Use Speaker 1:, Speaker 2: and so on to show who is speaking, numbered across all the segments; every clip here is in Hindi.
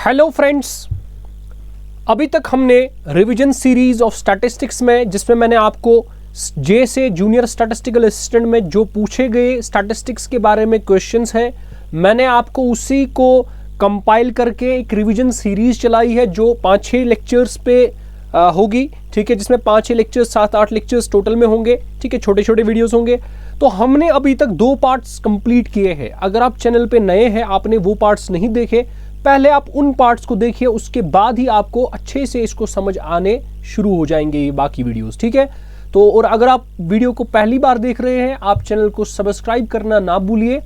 Speaker 1: हेलो फ्रेंड्स, अभी तक हमने रिवीजन सीरीज ऑफ स्टैटिस्टिक्स में, जिसमें मैंने आपको जे से जूनियर स्टैटिस्टिकल असिस्टेंट में जो पूछे गए स्टैटिस्टिक्स के बारे में क्वेश्चंस हैं, मैंने आपको उसी को कंपाइल करके एक रिवीजन सीरीज चलाई है जो 5-6 लेक्चर्स पे होगी। ठीक है, जिसमें 5-6 लेक्चर्स 7-8 लेक्चर्स टोटल में होंगे। ठीक है, छोटे छोटे वीडियोस होंगे। तो हमने अभी तक 2 पार्ट्स कंप्लीट किए हैं। अगर आप चैनल पे नए हैं, आपने वो पार्ट्स नहीं देखे, पहले आप उन पार्ट्स को देखिए, उसके बाद ही आपको अच्छे से इसको समझ आने शुरू हो जाएंगे ये बाकी वीडियोस। ठीक है, तो और अगर आप वीडियो को पहली बार देख रहे हैं, आप चैनल को सब्सक्राइब करना ना भूलिए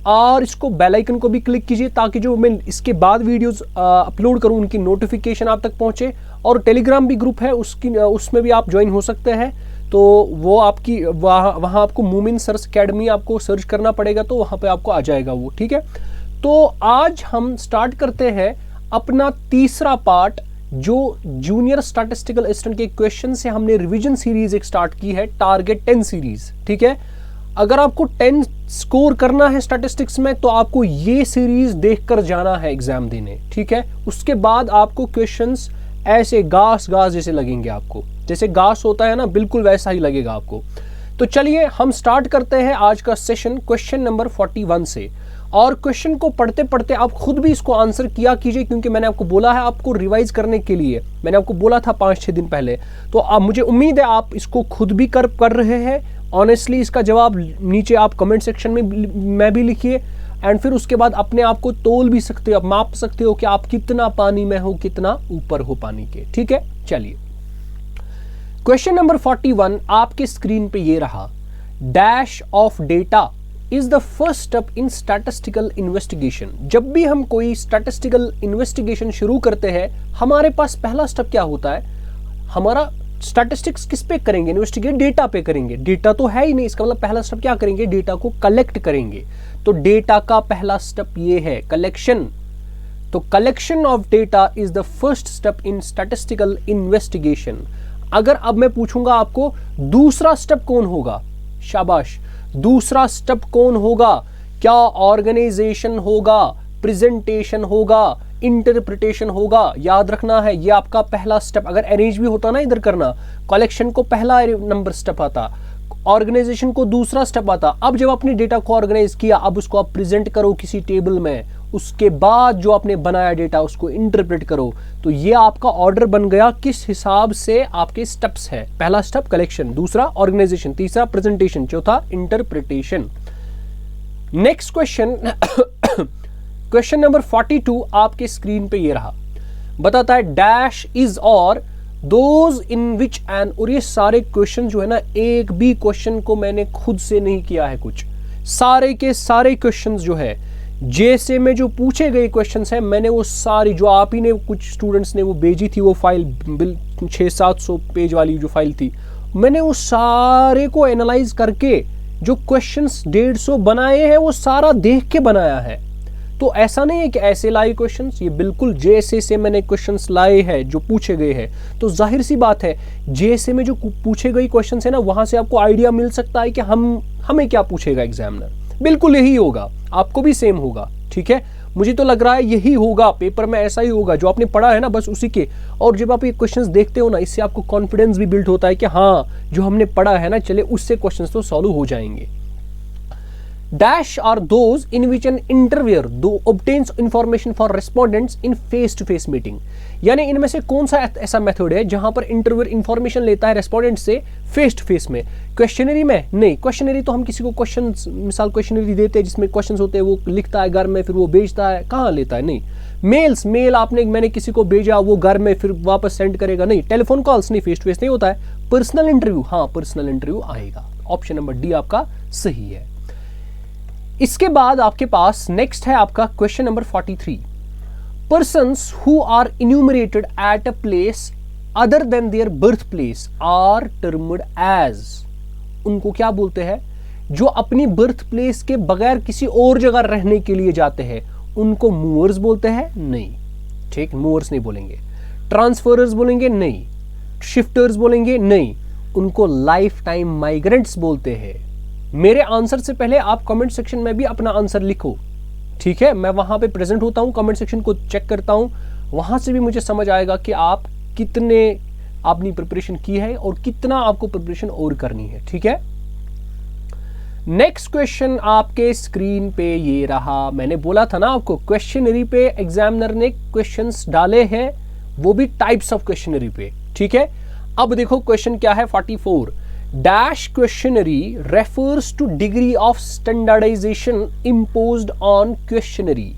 Speaker 1: और इसको बेल आइकन को भी क्लिक कीजिए ताकि जो मैं इसके बाद वीडियोस अपलोड करूं उनकी नोटिफिकेशन आप तक पहुंचे। और टेलीग्राम भी ग्रुप है, उसमें भी आप ज्वाइन हो सकते हैं। तो वो आपकी वहाँ आपको मूमिन सर्च अकेडमी आपको सर्च करना पड़ेगा, तो वहाँ पे आपको आ जाएगा वो। ठीक है, तो आज हम स्टार्ट करते हैं अपना तीसरा पार्ट, जो जूनियर स्टैटिस्टिकल असिस्टेंट के क्वेश्चन से हमने रिवीजन सीरीज एक स्टार्ट की है, टारगेट 10 सीरीज। ठीक है, अगर आपको 10 स्कोर करना है स्टैटिस्टिक्स में तो आपको ये सीरीज देखकर जाना है एग्जाम देने। ठीक है, उसके बाद आपको क्वेश्चंस ऐसे घास जैसे लगेंगे आपको, जैसे घास होता है ना, बिल्कुल वैसा ही लगेगा आपको। तो चलिए हम स्टार्ट करते हैं आज का सेशन क्वेश्चन नंबर 41 से। और क्वेश्चन को पढ़ते पढ़ते आप खुद भी इसको आंसर किया कीजिए, क्योंकि मैंने आपको बोला है आपको रिवाइज करने के लिए, मैंने आपको बोला था 5-6 दिन पहले। तो अब मुझे उम्मीद है आप इसको खुद भी कर रहे हैं। ऑनेस्टली इसका जवाब नीचे आप कमेंट सेक्शन में भी लिखिए, एंड फिर उसके बाद अपने आप को तोल भी सकते हो, आप माप सकते हो कि आप कितना पानी में हो, कितना ऊपर हो पानी के। ठीक है, चलिए क्वेश्चन नंबर 41 आपके स्क्रीन पे ये रहा। Dash of data is the first step in statistical investigation. जब भी हम कोई स्टैटिस्टिकल इन्वेस्टिगेशन शुरू करते हैं, हमारे पास पहला स्टेप क्या होता है? हमारा स्टैटिस्टिक्स किस पे करेंगे? इन्वेस्टिगेट डेटा पे करेंगे। डेटा तो है ही नहीं, इसका मतलब पहला स्टेप क्या करेंगे? डेटा को कलेक्ट करेंगे। तो डेटा का पहला स्टेप ये है कलेक्शन। तो collection of data is the first step in statistical investigation. अगर अब मैं पूछूंगा आपको दूसरा स्टेप कौन होगा, शाबाश, दूसरा स्टेप कौन होगा? क्या ऑर्गेनाइजेशन होगा, प्रेजेंटेशन होगा, इंटरप्रिटेशन होगा? याद रखना है ये आपका पहला स्टेप। अगर अरेंज भी होता ना इधर करना, कलेक्शन को पहला नंबर स्टेप आता, ऑर्गेनाइजेशन को दूसरा स्टेप आता। अब जब आपने डेटा को ऑर्गेनाइज किया, अब उसको आप प्रेजेंट करो किसी टेबल में, उसके बाद जो आपने बनाया डेटा उसको इंटरप्रेट करो। तो ये आपका ऑर्डर बन गया किस हिसाब से आपके स्टेप्स है। पहला स्टेप कलेक्शन, दूसरा ऑर्गेनाइजेशन, तीसरा प्रेजेंटेशन, चौथा interpretation. Next question question number 42 आपके स्क्रीन पे ये रहा। बताता है डैश इज और दोज इन विच एन, और ये सारे क्वेश्चन जो है ना, एक भी क्वेश्चन को मैंने खुद से नहीं किया है कुछ, सारे के सारे क्वेश्चंस जो है जैसे में जो पूछे गए क्वेश्चंस हैं, मैंने वो सारी, जो आप ही ने कुछ स्टूडेंट्स ने वो भेजी थी, वो फाइल 600-700 पेज वाली जो फाइल थी, मैंने वो सारे को एनालाइज करके जो क्वेश्चंस 150 बनाए हैं वो सारा देख के बनाया है। तो ऐसा नहीं है कि ऐसे लाए क्वेश्चंस, ये बिल्कुल जैसे से मैंने क्वेश्चंस लाए हैं जो पूछे गए हैं। तो जाहिर सी बात है जैसे में जो पूछे गए क्वेश्चंस है ना, वहां से आपको आइडिया मिल सकता है कि हमें क्या पूछेगा एग्जामिनर। बिल्कुल यही होगा, आपको भी सेम होगा। ठीक है, मुझे तो लग रहा है यही होगा, पेपर में ऐसा ही होगा, जो आपने पढ़ा है ना बस उसी के। और जब आप ये क्वेश्चंस देखते हो ना, इससे आपको कॉन्फिडेंस भी बिल्ड होता है कि हाँ, जो हमने पढ़ा है ना, चले उससे क्वेश्चंस तो सॉल्व हो जाएंगे। Dash are those in which an interviewer दो obtains information for respondents in face to face meeting. यानी इनमें से कौन सा ऐसा मेथड है जहां पर इंटरव्यूअर इंफॉर्मेशन लेता है रेस्पोंडेंट से फेस टू फेस में? क्वेश्चनरी में नहीं, क्वेश्चनरी तो हम किसी को क्वेश्चन, मिसाल क्वेश्चनरी देते हैं जिसमें क्वेश्चंस होते हैं, वो लिखता है घर में, फिर वो भेजता है, कहाँ लेता है? नहीं। मेल मैंने किसी को भेजा, वो घर में फिर वापस सेंड करेगा? नहीं। टेलीफोन कॉल्स नहीं, फेस टू फेस नहीं होता है। पर्सनल इंटरव्यू, हाँ पर्सनल इंटरव्यू आएगा। ऑप्शन नंबर डी आपका सही है। इसके बाद आपके पास नेक्स्ट है आपका question number 43। Persons who are enumerated at a place other than their birth place are termed as. उनको क्या बोलते हैं? जो अपनी बर्थ प्लेस के बगैर किसी और जगह रहने के लिए जाते हैं, उनको मूवर्स बोलते हैं? नहीं। ठीक, मूवर्स नहीं बोलेंगे। ट्रांसफरर्स बोलेंगे? नहीं। शिफ्टर्स बोलेंगे? नहीं। उनको लाइफ टाइम माइग्रेंट्स बोलते हैं। मेरे आंसर से पहले आप कमेंट सेक्शन में भी अपना आंसर लिखो। ठीक है, मैं वहां पे प्रेजेंट होता हूं, कमेंट सेक्शन को चेक करता हूं, वहां से भी मुझे समझ आएगा कि आप कितने आपने प्रिपरेशन की है और कितना आपको प्रिपरेशन और करनी है। ठीक है, नेक्स्ट क्वेश्चन आपके स्क्रीन पे ये रहा। मैंने बोला था ना आपको, क्वेश्चनरी पे एग्जामिनर ने क्वेश्चंस डाले हैं, वो भी टाइप्स ऑफ क्वेश्चनरी पे। ठीक है, अब देखो क्वेश्चन क्या है, 44 dash questionnaire refers to degree of standardisation imposed on questionnaire.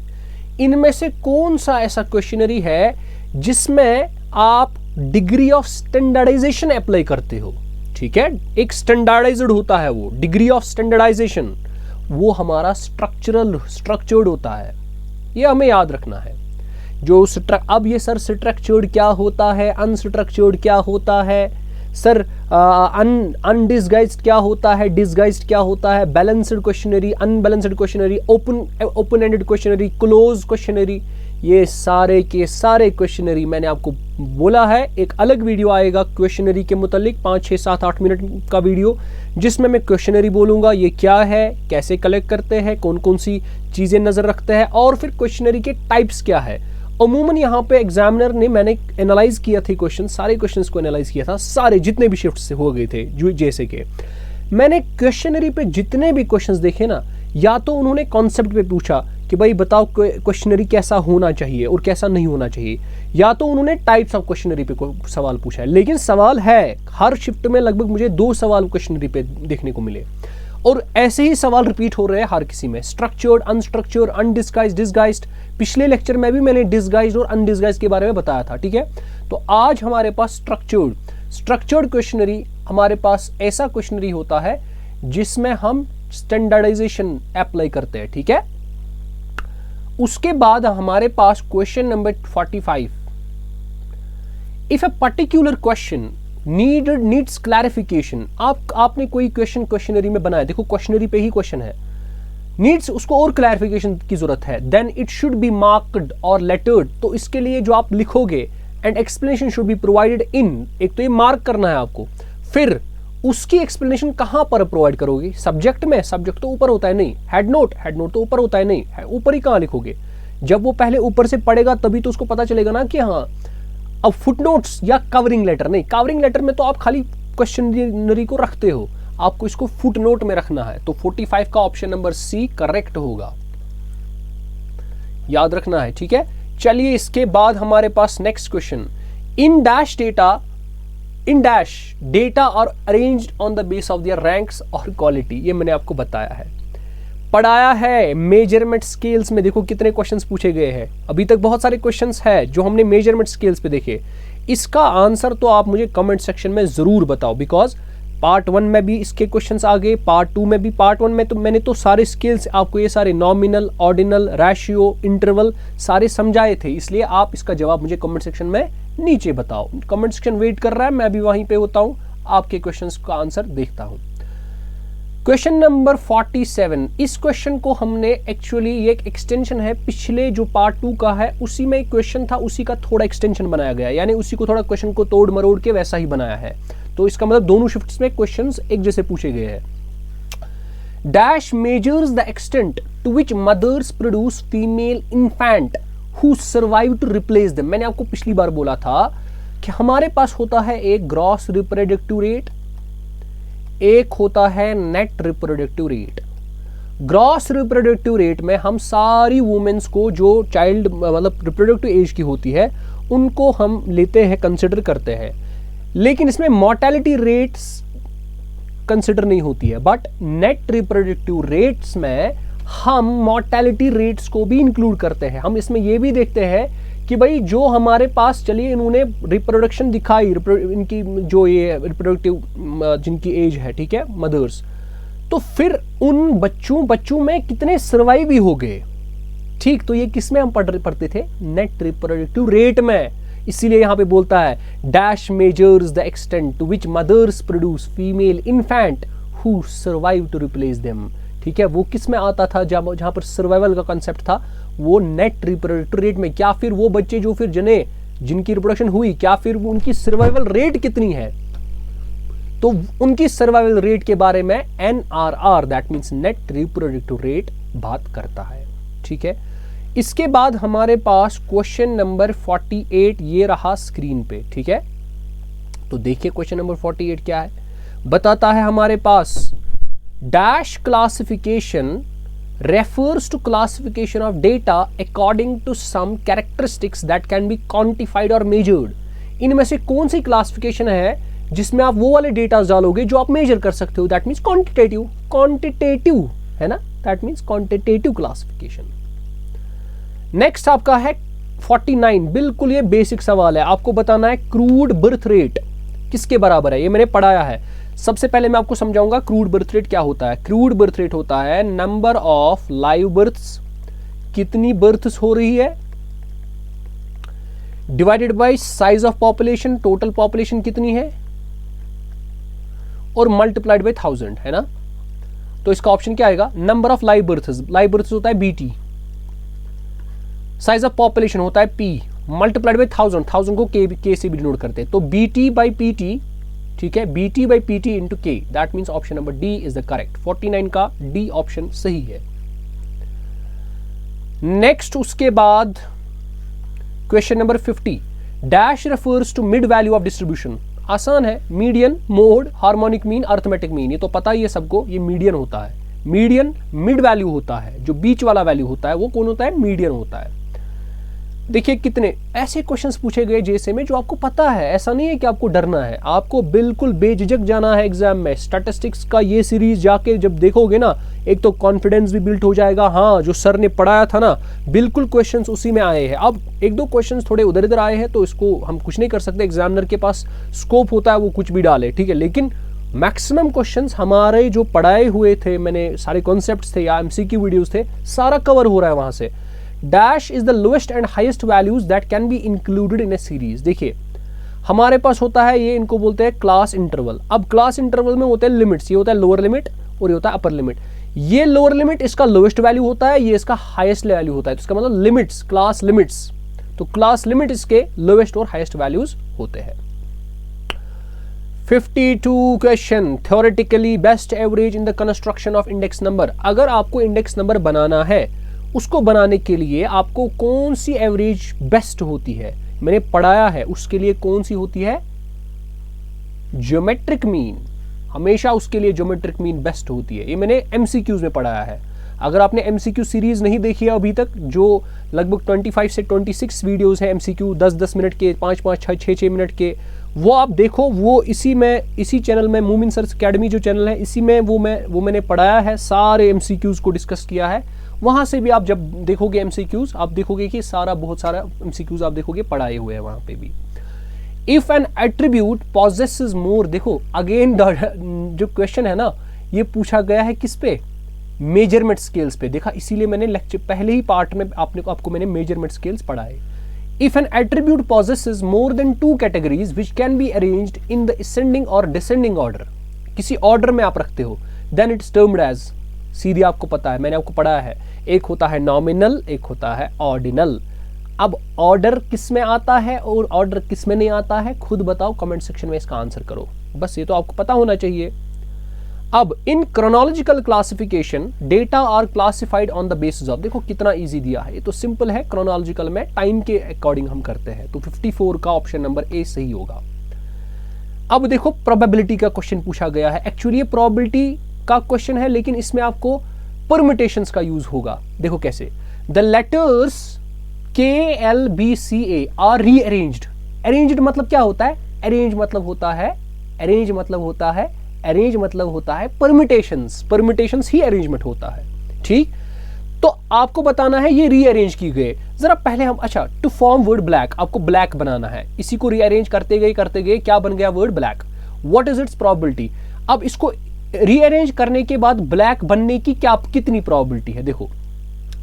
Speaker 1: इनमें से कौन सा ऐसा क्वेश्चनरी है जिसमें आप डिग्री ऑफ स्टैंडर्डाइजेशन अप्लाई करते हो। ठीक है, एक स्टैंडर्डाइज्ड होता है वो, डिग्री ऑफ स्टैंडर्डाइजेशन वो हमारा स्ट्रक्चर्ड होता है, ये हमें याद रखना है। जो अब ये सर स्ट्रक्चर्ड क्या होता है, अनस्ट्रक्चर्ड क्या होता है, सर अनडिस्गाइज्ड क्या होता है, डिस्गाइज्ड क्या होता है, balanced questionnaire, unbalanced questionnaire, open ended questionnaire, close questionnaire, ये सारे के सारे क्वेश्चनरी मैंने आपको बोला है। एक अलग वीडियो आएगा क्वेश्चनरी के मुतालिक, 5, 6, 7, 8 मिनट का वीडियो, जिसमें मैं क्वेश्चनरी बोलूंगा ये क्या है, कैसे कलेक्ट करते हैं, कौन कौन सी चीजें नजर रखते हैं, और फिर क्वेश्चनरी के टाइप्स क्या है। अमूमन यहाँ पे एग्जामिनर ने, मैंने एनालाइज किया थे क्वेश्चन, सारे क्वेश्चंस को एनालाइज किया था, सारे जितने भी शिफ्ट से हो गए थे, जैसे कि मैंने क्वेश्चनरी पे जितने भी क्वेश्चंस देखे ना, या तो उन्होंने कॉन्सेप्ट पे पूछा कि भाई बताओ क्वेश्चनरी कैसा होना चाहिए और कैसा नहीं होना चाहिए, या तो उन्होंने टाइप्स ऑफ क्वेश्चनरी पे सवाल पूछा है। लेकिन सवाल है, हर शिफ्ट में लगभग मुझे 2 सवाल क्वेश्चनरी पे देखने को मिले, और ऐसे ही सवाल रिपीट हो रहे हैं हर किसी में, स्ट्रक्चर्ड, अनस्ट्रक्चर्ड, अनडिस्गाइज्ड, डिस्गाइज्ड। पिछले लेक्चर में भी मैंने डिस्गाइज्ड और अनडिस्गाइज्ड के बारे में बताया था। ठीक है, तो आज हमारे पास स्ट्रक्चर्ड क्वेश्चनरी, हमारे पास ऐसा क्वेश्चनरी होता है जिसमें हम स्टैंडर्डाइजेशन अप्लाई करते हैं। ठीक है, उसके बाद हमारे पास question number 45, if a particular question needs clarification. आपने कोई क्वेश्चनरी में बनाया, देखो क्वेश्चनरी पे ही क्वेश्चन है, नीड्स उसको और क्लैरिफिकेशन की जरूरत है, then it should be marked और लेटर्ड। तो इसके लिए जो आप लिखोगे, and explanation should be provided in, एक तो ये मार्क करना है आपको, फिर उसकी एक्सप्लेनेशन कहां पर प्रोवाइड करोगे, सब्जेक्ट में, सब्जेक्ट तो ऊपर होता है नहीं, हेड नोट तो ऊपर होता है नहीं, ऊपर ही कहां लिखोगे, जब वो पहले ऊपर से पढ़ेगा तभी तो उसको पता चलेगा ना कि हाँ। अब फुटनोट्स या कवरिंग लेटर नहीं, कवरिंग लेटर में तो आप खाली क्वेश्चनरी को रखते हो, आपको इसको फुटनोट में रखना है। तो 45 का ऑप्शन नंबर सी करेक्ट होगा, याद रखना है। ठीक है, चलिए इसके बाद हमारे पास next question, in dash data are arranged on the base of their ranks और क्वालिटी। ये मैंने आपको बताया है, पढ़ाया है। मेजरमेंट स्केल्स में देखो कितने क्वेश्चंस पूछे गए हैं, अभी तक बहुत सारे क्वेश्चंस हैं जो हमने मेजरमेंट स्केल्स पे देखे। इसका आंसर तो आप मुझे कमेंट सेक्शन में जरूर बताओ, बिकॉज पार्ट 1 में भी इसके क्वेश्चंस आ गए, पार्ट 2 में भी। पार्ट 1 में तो मैंने तो सारे स्केल्स आपको, ये सारे नॉमिनल, ऑर्डिनल, रेशियो, इंटरवल सारे समझाए थे, इसलिए आप इसका जवाब मुझे कमेंट सेक्शन में नीचे बताओ। कमेंट सेक्शन वेट कर रहा है, मैं भी वहीं पे होता हूं, आपके क्वेश्चंस का आंसर देखता हूं। क्वेश्चन नंबर 47, इस क्वेश्चन को हमने एक्चुअली, ये एक एक्सटेंशन है पिछले जो पार्ट 2 का है, उसी में एक क्वेश्चन था, उसी का थोड़ा एक्सटेंशन बनाया गया, यानी उसी को थोड़ा क्वेश्चन को तोड़ मरोड़ के वैसा ही बनाया है। तो इसका मतलब दोनों शिफ्ट्स में क्वेश्चंस एक जैसे पूछे गए हैं। Dash measures the extent to which mothers produce female infant who survive to replace them. मैंने आपको पिछली बार बोला था कि हमारे पास होता है एक ग्रॉस रिप्रोडक्टिव रेट, एक होता है net reproductive rate. Gross reproductive rate में हम सारी वुमेन्स को जो चाइल्ड मतलब रिप्रोडक्टिव एज की होती है उनको हम लेते हैं, कंसिडर करते हैं, लेकिन इसमें मॉर्टेलिटी रेट्स कंसिडर नहीं होती है। बट नेट रिप्रोडक्टिव रेट्स में हम मॉर्टेलिटी रेट्स को भी इंक्लूड करते हैं। हम इसमें यह भी देखते हैं कि भाई जो हमारे पास, चलिए इन्होंने रिप्रोडक्शन दिखाई, इनकी जो ये रिप्रोडक्टिव जिनकी एज है, ठीक है, मदर्स, तो फिर उन बच्चों में कितने सर्वाइव भी हो गए। ठीक, तो ये किस में हम पढ़ते थे, नेट रिप्रोडक्टिव रेट में। इसीलिए यहां पे बोलता है dash measures the extent to which mothers produce female infant who survive to replace them. ठीक है, वो किस में आता था, जहां पर सर्वाइवल का कंसेप्ट था, वो नेट रिप्रोडक्टिव रेट में। क्या फिर वो बच्चे जो फिर जने, जिनकी रिप्रोडक्शन हुई, क्या फिर उनकी सर्वाइवल रेट कितनी है, तो उनकी सर्वाइवल रेट के बारे में NRR, that means net reproductive rate, बात करता है। ठीक है। इसके बाद हमारे पास क्वेश्चन नंबर 48 ये रहा स्क्रीन पे, ठीक है। तो देखिए क्वेश्चन नंबर 48 क्या है, बताता है हमारे पास dash classification refers to classification of data according to some characteristics that can be quantified or measured। इनमें से कौन सी क्लासिफिकेशन है जिसमें आप वो वाले डेटा डालोगे जो आप मेजर कर सकते हो, दैट मीन्स क्वांटिटेटिव है ना, that means quantitative classification. Next आपका है 49, बिल्कुल ये बेसिक सवाल है, आपको बताना है क्रूड बर्थ रेट किसके बराबर है, ये मैंने पढ़ाया है। सबसे पहले मैं आपको समझाऊंगा क्रूड बर्थ रेट क्या होता है। क्रूड बर्थ रेट होता है नंबर ऑफ लाइव बर्थ्स, कितनी बर्थ्स हो रही है, divided by size of population, total population कितनी है, और मल्टीप्लाइड बाय 1000 है ना। तो इसका ऑप्शन क्या आएगा, number of live births, live births होता है बीटी, साइज ऑफ पॉपुलेशन होता है पी, मल्टीप्लाइड बाय 1000 को के से भी डिनोट करते हैं, तो बीटी बाई पीटी, ठीक है, BT by PT into K, that means option number D is the correct. 49 का डी ऑप्शन सही है। नेक्स्ट उसके बाद question number 50, dash refers to mid value of distribution. आसान है, median, mode, harmonic mean, arithmetic mean, ये तो पता ही है सबको, ये मीडियन होता है। मीडियन मिड वैल्यू होता है, जो बीच वाला वैल्यू होता है वो कौन होता है, मीडियन होता है। देखिए कितने ऐसे क्वेश्चंस पूछे गए जैसे में जो आपको पता है, ऐसा नहीं है कि आपको डरना है, आपको बिल्कुल बेझिझक जाना है एग्जाम में। स्टैटिस्टिक्स का ये सीरीज जाके जब देखोगे ना, एक तो कॉन्फिडेंस भी बिल्ड हो जाएगा, हाँ जो सर ने पढ़ाया था ना बिल्कुल क्वेश्चंस उसी में आए हैं। अब एक दो क्वेश्चंस थोड़े उधर इधर आए हैं तो इसको हम कुछ नहीं कर सकते, एग्जामिनर के पास स्कोप होता है वो कुछ भी डाले, ठीक है, लेकिन मैक्सिमम क्वेश्चंस हमारे जो पढ़ाए हुए थे, मैंने सारे कॉन्सेप्ट्स थे या एमसीक्यू वीडियोस थे, सारा कवर हो रहा है वहां से। Dash is the lowest and highest values that can be included in A series. देखिए हमारे पास होता है ये, इनको बोलते हैं क्लास इंटरवल। अब क्लास इंटरवल में होते हैं लिमिट्स, ये होता है लोअर लिमिट और ये होता है अपर लिमिट। ये लोअर लिमिट इसका लोएस्ट वैल्यू होता है, ये इसका हाईएस्ट वैल्यू होता है, तो इसका मतलब लिमिट्स, क्लास लिमिट्स, तो क्लास लिमिट इसके लोएस्ट और हाईएस्ट वैल्यूज होते हैं। 52 question, theoretically best average in the construction of index number. अगर आपको इंडेक्स नंबर बनाना है, उसको बनाने के लिए आपको कौन सी एवरेज बेस्ट होती है, मैंने पढ़ाया है, उसके लिए कौन सी होती है, ज्योमेट्रिक मीन। हमेशा उसके लिए ज्योमेट्रिक मीन बेस्ट होती है, ये मैंने एमसीक्यूज में पढ़ाया है। अगर आपने एमसीक्यू सीरीज नहीं देखी है अभी तक, जो लगभग 25 से 26 वीडियोस हैं एमसीक्यू, 10-10 मिनट के, 5-5, 6-6 मिनट के, वो आप देखो, वो इसी चैनल में, मूमिन सर्च अकेडमी जो चैनल है, इसी में वो मैंने पढ़ाया है, सारे एमसीक्यूज को डिस्कस किया है। वहां से भी आप जब देखोगे एमसीक्यूज, आप देखोगे कि बहुत सारा एमसीक्यूज आप देखोगे पढ़ाए हुए हैं वहां पे भी। इफ एन एट्रीब्यूट पॉजेसेस मोर, देखो अगेन जो क्वेश्चन है ना ये पूछा गया है किस पे, मेजरमेंट स्केल्स पे। देखा, इसीलिए मैंने लेक्चर पहले ही पार्ट में आपको मैंने मेजरमेंट स्केल्स पढ़ाए। If N attribute possesses more than 2 categories which can be arranged in the ascending और डिसेंडिंग ऑर्डर, किसी ऑर्डर में आप रखते हो, देन इट्स टर्म्ड एज, सीधे आपको पता है, मैंने आपको पढ़ाया है, एक होता है नॉमिनल, एक होता है ऑर्डिनल। अब ऑर्डर किस में आता है और ऑर्डर किस में नहीं आता है, खुद बताओ, कमेंट सेक्शन में इसका आंसर करो, बस ये तो आपको पता होना चाहिए। अब in chronological classification data are classified on the basis of, देखो कितना इजी दिया है, ये तो सिंपल है, क्रोनोलॉजिकल में टाइम के अकॉर्डिंग हम करते हैं, तो 54 का ऑप्शन नंबर ए सही होगा। अब देखो प्रोबेबिलिटी का क्वेश्चन पूछा गया है, एक्चुअली ये प्रोबेबिलिटी का क्वेश्चन है लेकिन इसमें आपको परम्यूटेशंस का यूज होगा। देखो कैसे, the letters KLBCA are rearranged. Arranged मतलब क्या होता है, अरेंज मतलब होता है परम्यूटेशंस, परम्यूटेशंस ही अरेंजमेंट होता है, ठीक। तो आपको बताना है ये रीअरेंज की गए। जरा पहले हम, अच्छा, टू फॉर्म वर्ड ब्लैक, आपको ब्लैक बनाना है, इसी को रीअरेंज करते गए क्या बन गया, word black. What is it's probability. अब इसको रीअरेंज करने के बाद ब्लैक बनने की कितनी प्रोबेबिलिटी है, देखो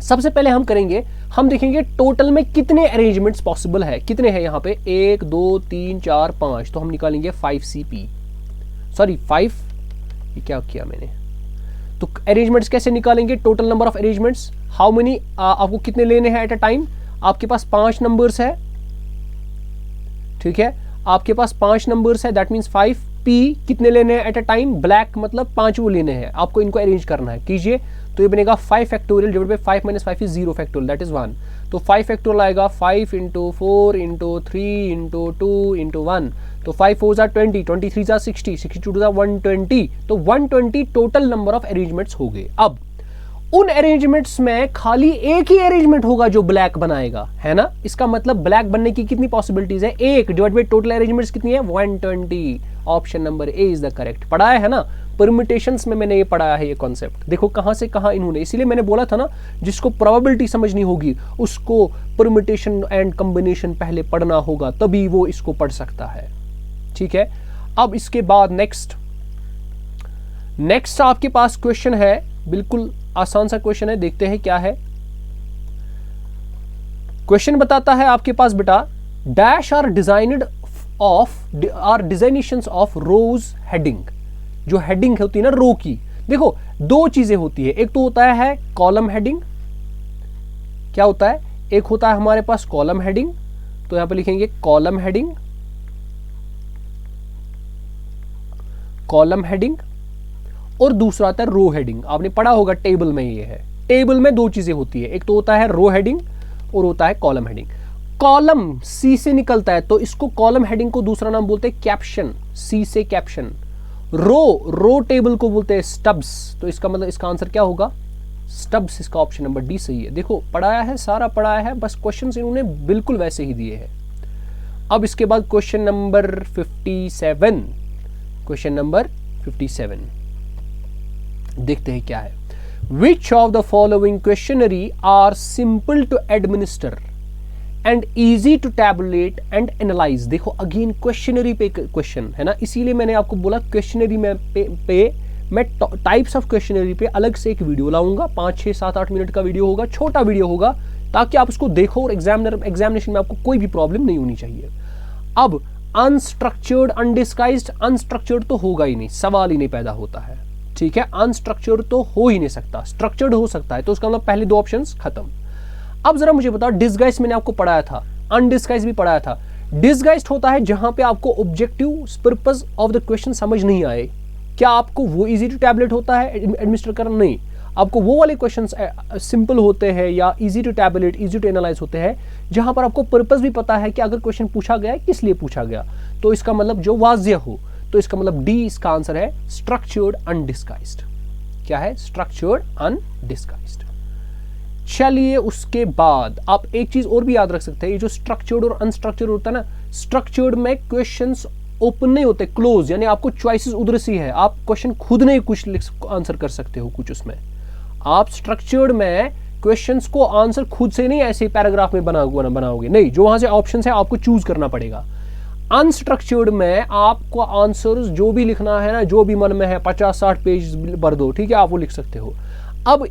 Speaker 1: सबसे पहले हम देखेंगे टोटल में कितने अरेंजमेंट्स पॉसिबल है, कितने हैं यहाँ पे, 1 2 3 4 5, तो हम निकालेंगे 5CP, सॉरी 5, ये क्या किया मैंने, तो अरेंजमेंट्स कैसे निकालेंगे, total number of arrangements, how many, आपको कितने लेने हैं एट अ टाइम, आपके पास 5 नंबर्स है, ठीक है, आपके पास 5 नंबर्स है, दैट मीन्स 5 पी कितने लेने हैं एट अ टाइम, ब्लैक मतलब 5 वो लेने हैं, आपको इनको अरेंज करना है, कीजिए। तो ये बनेगा 5 factorial divide by 5 minus 5 is 0 factorial, that is 1। तो 5 फैक्टोरियल आएगा 5 इंटू 4 इंटू 3 इंटू 2 इंटू 1। तो 5 4 जार 20, 23 जार 60, 62 जार 120। तो 120 टोटल नंबर ऑफ अरेंजमेंट्स हो गए। अब उन अरेंजमेंट्स में खाली एक ही अरेंजमेंट होगा जो ब्लैक बनाएगा, है ना। इसका मतलब ब्लैक बनने की कितनी पॉसिबिलिटीज है, एक डिवाइड बाई टोटल अरेंजमेंट्स कितनी है 120। Option number A is the correct. पढ़ाया है ना, परम्यूटेशंस में मैंने ये पढ़ाया है ये कॉन्सेप्ट। देखो कहां से कहां इन्होंने, इसीलिए मैंने बोला था ना जिसको प्रोबेबिलिटी समझनी होगी उसको परम्यूटेशन एंड कॉम्बिनेशन पहले पढ़ना होगा, तभी वो इसको पढ़ सकता है। ठीक है, अब इसके बाद नेक्स्ट आपके पास क्वेश्चन है, बिल्कुल आसान सा क्वेश्चन है, देखते हैं क्या है। क्वेश्चन बताता है आपके पास बेटा, dash are designations of rows heading. जो हेडिंग होती है ना रो की, देखो दो चीजें होती है, एक तो होता है कॉलम हेडिंग। क्या होता है, एक होता है हमारे पास कॉलम हेडिंग, तो यहां पे लिखेंगे कॉलम हेडिंग, कॉलम हेडिंग, और दूसरा आता है रो हेडिंग। आपने पढ़ा होगा टेबल में, ये है टेबल में दो चीजें होती है, एक तो होता है रो हेडिंग और होता है कॉलम हेडिंग। कॉलम सी से निकलता है तो इसको कॉलम हेडिंग को दूसरा नाम बोलते हैं कैप्शन, सी से कैप्शन। रो टेबल को बोलते हैं स्टब्स, तो इसका मतलब इसका आंसर क्या होगा स्टब्स। इसका ऑप्शन नंबर डी सही है। देखो पढ़ाया है, सारा पढ़ाया है, बस क्वेश्चन इन्होंने बिल्कुल वैसे ही दिए हैं। अब इसके बाद क्वेश्चन नंबर 57, क्वेश्चन नंबर 57 देखते हैं क्या है। Which of the following questionnaire are simple to administer and easy to tabulate and analyze। देखो अगेन क्वेश्चनरी पे क्वेश्चन है ना, इसीलिए मैंने आपको बोला क्वेश्चनरी में पे मैं टाइप्स ऑफ क्वेश्चनरी पे अलग से एक वीडियो लाऊंगा, 5 6 7 8 मिनट का वीडियो होगा, छोटा वीडियो होगा, ताकि आप उसको देखो और एग्जामिनेशन में आपको कोई भी प्रॉब्लम नहीं होनी चाहिए। अब अनस्ट्रक्चर्ड अनडिस्गाइज्ड, अनस्ट्रक्चर्ड तो होगा ही नहीं, सवाल ही नहीं पैदा होता है। ठीक है, अनस्ट्रक्चर्ड तो हो ही नहीं सकता, स्ट्रक्चर्ड हो सकता है, तो उसका मतलब पहले दो ऑप्शंस खत्म। अब जरा मुझे बताओ, डिस्गाइज मैंने आपको पढ़ाया था, अनडिस्गाइज भी पढ़ाया था। डिस्गाइज्ड होता है जहां पे आपको objective purpose of the question समझ नहीं आए। क्या आपको वो इजी टू टैबलेट होता है एडमिनिस्टर करना? नहीं, आपको वो वाले क्वेश्चंस सिंपल होते हैं या easy to tabulate, easy to analyse होते हैं जहां पर आपको पर्पस भी पता है कि अगर क्वेश्चन पूछा गया है किस लिए पूछा गया, तो इसका मतलब जो वाजिया हो। तो इसका मतलब डी इसका आंसर है, स्ट्रक्चर्ड अनडिस्गाइज्ड। क्या है? स्ट्रक्चर्ड अनडिस्गाइज्ड। चलिए उसके बाद आप एक चीज और भी याद रख सकते हैं, ये जो स्ट्रक्चर्ड और अनस्ट्रक्चर्ड होता है ना, स्ट्रक्चर्ड में क्वेश्चंस ओपन नहीं होते, क्लोज, यानी आपको चॉइसेस उधर सी है, आप क्वेश्चन खुद नहीं कुछ आंसर कर सकते हो कुछ उसमें। आप स्ट्रक्चर्ड में क्वेश्चंस को आंसर खुद से नहीं ऐसे पैराग्राफ में बनाओगे, नहीं, जो वहां से ऑप्शन है आपको चूज करना पड़ेगा। अनस्ट्रक्चर्ड में आपको आंसर्स जो भी लिखना है ना, जो भी मन में है, 50-60 पेज भर दो, ठीक है, आप वो लिख सकते हो। अब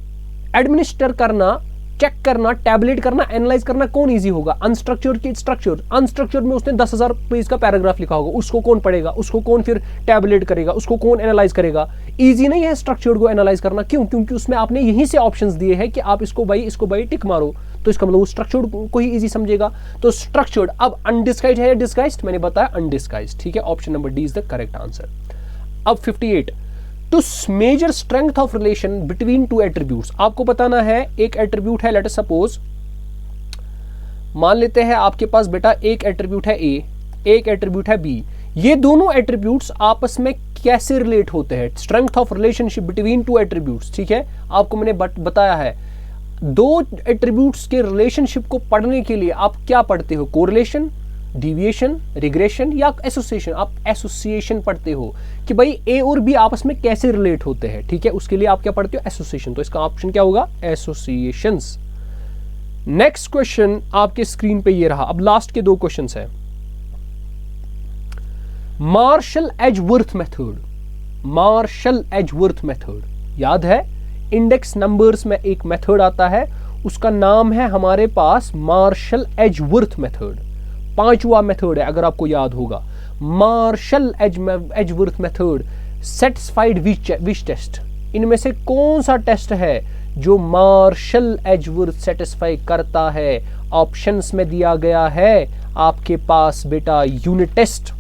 Speaker 1: एडमिनिस्टर करना, चेक करना, टैबलेट करना, एनालाइज करना कौन इजी होगा? अनस्ट्रक्चर्ड की स्ट्रक्चर्ड। अनस्ट्रक्चर्ड में उसने 10,000 पेज का पैराग्राफ लिखा होगा, उसको कौन पढ़ेगा, उसको कौन फिर टैबलेट करेगा, उसको कौन एनालाइज करेगा? इजी नहीं है स्ट्रक्चर्ड को एनालाइज करना। क्यों? क्योंकि उसमें आपने यहीं से ऑप्शंस दिए हैं कि आप इसको भाई टिक मारो, तो इसका मतलब वो स्ट्रक्चर्ड को ही इजी समझेगा। तो स्ट्रक्चर्ड। अब अनडिस्गाइज्ड है या डिस्गाइज्ड? मैंने बताया अनडिस्गाइज्ड, ठीक है, option number D is the correct answer. अब 58, to measure strength of relation between two attributes. आपको बताना है एक एट्रीब्यूट है, लेट अस सपोज मान लेते हैं आपके पास बेटा एक एट्रीब्यूट है ए, एक एट्रीब्यूट है बी। ये दोनों एट्रीब्यूट्स आपस में कैसे रिलेट होते हैं? Strength of relationship between two attributes, ठीक है, आपको मैंने बताया है। दो एट्रीब्यूट्स के रिलेशनशिप को पढ़ने के लिए आप क्या पढ़ते हो? कोरिलेशन, डिविएशन, रिग्रेशन या एसोसिएशन? आप एसोसिएशन पढ़ते हो कि भाई ए और बी आपस में कैसे रिलेट होते हैं, ठीक है, उसके लिए आप क्या पढ़ते हो? एसोसिएशन। तो इसका ऑप्शन क्या होगा? एसोसिएशंस। नेक्स्ट क्वेश्चन आपके स्क्रीन पे ये रहा। अब लास्ट के दो क्वेश्चंस है। Marshall Edgeworth method, Marshall Edgeworth method याद है? इंडेक्स नंबर्स में एक मेथड आता है, उसका नाम है हमारे पास मार्शल एजवर्थ मेथड। 5वां मेथड है अगर आपको याद होगा, Marshall Edgeworth method. Satisfied which test, इनमें से कौन सा टेस्ट है जो मार्शल एजवर्थ सेटिस्फाई करता है? ऑप्शंस में दिया गया है आपके पास बेटा यूनिट टेस्ट,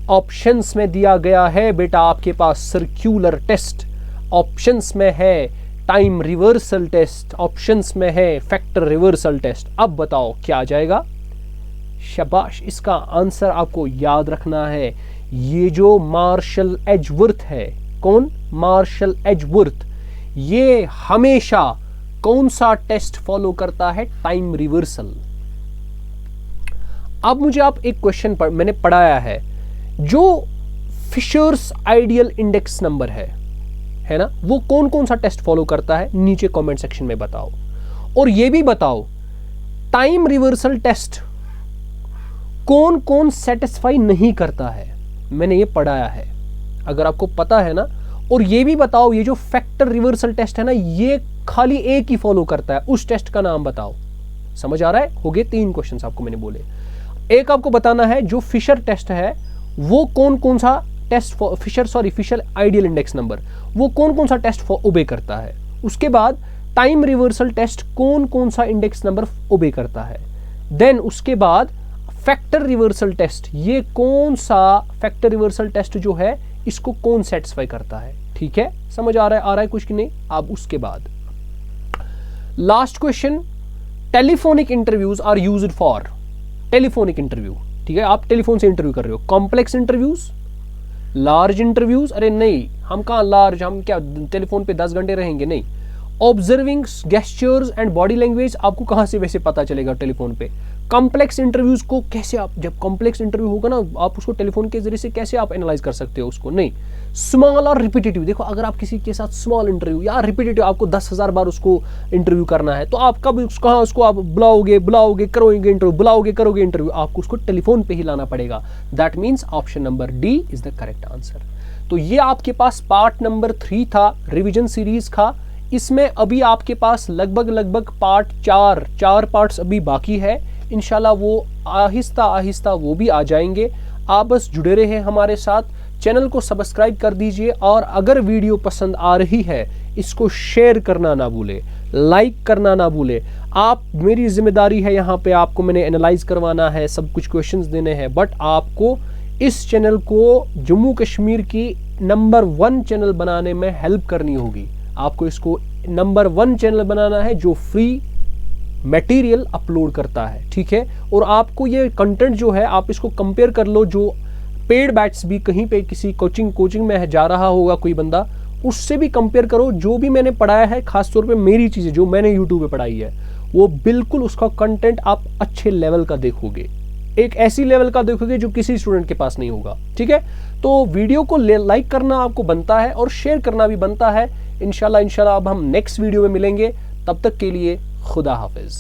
Speaker 1: ऑप्शंस में दिया गया है बेटा आपके पास सर्क्यूलर टेस्ट, ऑप्शंस में है टाइम रिवर्सल टेस्ट, ऑप्शंस में है फैक्टर रिवर्सल टेस्ट। अब बताओ क्या आ जाएगा? शाबाश, इसका आंसर आपको याद रखना है। ये जो मार्शल एजवर्थ है, कौन? मार्शल एजवर्थ, ये हमेशा कौन सा टेस्ट फॉलो करता है? Time reversal. अब मुझे आप एक क्वेश्चन मैंने पढ़ाया है, जो फिशर्स आइडियल इंडेक्स नंबर है ना, वो कौन कौन सा टेस्ट फॉलो करता है? नीचे कमेंट सेक्शन में बताओ। और ये भी बताओ टाइम रिवर्सल टेस्ट कौन कौन सेटिस्फाई नहीं करता है? मैंने ये पढ़ाया है, अगर आपको पता है ना। और ये भी बताओ ये जो फैक्टर रिवर्सल टेस्ट है ना, ये खाली एक ही फॉलो करता है, उस टेस्ट का नाम बताओ। समझ आ रहा है? हो गए 3 क्वेश्चंस आपको मैंने बोले। एक आपको बताना है जो फिशर टेस्ट है वो कौन कौन सा test Fisher ideal index number, वो कौन कौन सा टेस्ट ओबे करता है। उसके बाद टाइम रिवर्सल टेस्ट कौन कौन सा इंडेक्स नंबर ओबे करता है। देन उसके बाद फैक्टर रिवर्सल टेस्ट, ये कौन सा फैक्टर रिवर्सल टेस्ट जो है इसको कौन सेटिस्फाई करता है। ठीक है, समझ आ रहा है कुछ कि नहीं? अब उसके बाद last question, telephonic interviews are used for, telephonic interview, ठीक है, आप टेलीफोन से इंटरव्यू कर रहे हो, कॉम्प्लेक्स इंटरव्यूज, लार्ज इंटरव्यूज, अरे नहीं हम कहाँ लार्ज, हम क्या टेलीफोन पे 10 घंटे रहेंगे? नहीं। Observing gestures and body language आपको कहाँ से वैसे पता चलेगा टेलीफोन पे? कॉम्प्लेक्स इंटरव्यूज को कैसे आप, जब कॉम्प्लेक्स इंटरव्यू होगा ना, आप उसको टेलीफोन के जरिए से कैसे आप एनालाइज कर सकते हो उसको? नहीं। स्मॉल और रिपीटेटिव, देखो अगर आप किसी के साथ स्मॉल इंटरव्यू या रिपीटेटिव आपको 10,000 बार उसको इंटरव्यू करना है, तो आप कब कहाँ उसको आप बुलाओगे करोगे इंटरव्यू, बुलाओगे करोगे इंटरव्यू, आपको उसको टेलीफोन पे ही लाना पड़ेगा। That means option number D is the correct answer. तो ये आपके पास पार्ट नंबर 3 था रिविजन सीरीज का। इसमें अभी आपके पास लगभग पार्ट 4 पार्ट्स अभी बाकी है। इंशाल्लाह वो आहिस्ता आहिस्ता वो भी आ जाएंगे। आप बस जुड़े रहे हमारे साथ, चैनल को सब्सक्राइब कर दीजिए, और अगर वीडियो पसंद आ रही है इसको शेयर करना ना भूले, लाइक करना ना भूले। आप, मेरी जिम्मेदारी है यहाँ पे आपको मैंने एनालाइज करवाना है, सब कुछ क्वेश्चंस देने हैं, बट आपको इस चैनल को जम्मू कश्मीर की नंबर 1 चैनल बनाने में हेल्प करनी होगी। आपको इसको नंबर 1 चैनल बनाना है जो फ्री मटेरियल अपलोड करता है, ठीक है। और आपको ये कंटेंट जो है आप इसको कंपेयर कर लो, जो पेड बैच भी कहीं पे किसी कोचिंग में जा रहा होगा कोई बंदा, उससे भी कंपेयर करो। जो भी मैंने पढ़ाया है, खासतौर पे मेरी चीज़ें जो मैंने यूट्यूब पे पढ़ाई है, वो बिल्कुल उसका कंटेंट आप अच्छे लेवल का देखोगे, एक ऐसी लेवल का देखोगे जो किसी स्टूडेंट के पास नहीं होगा, ठीक है। तो वीडियो को लाइक करना आपको बनता है और शेयर करना भी बनता है। इंशाल्लाह अब हम नेक्स्ट वीडियो में मिलेंगे, तब तक के लिए खुदा हाफिज।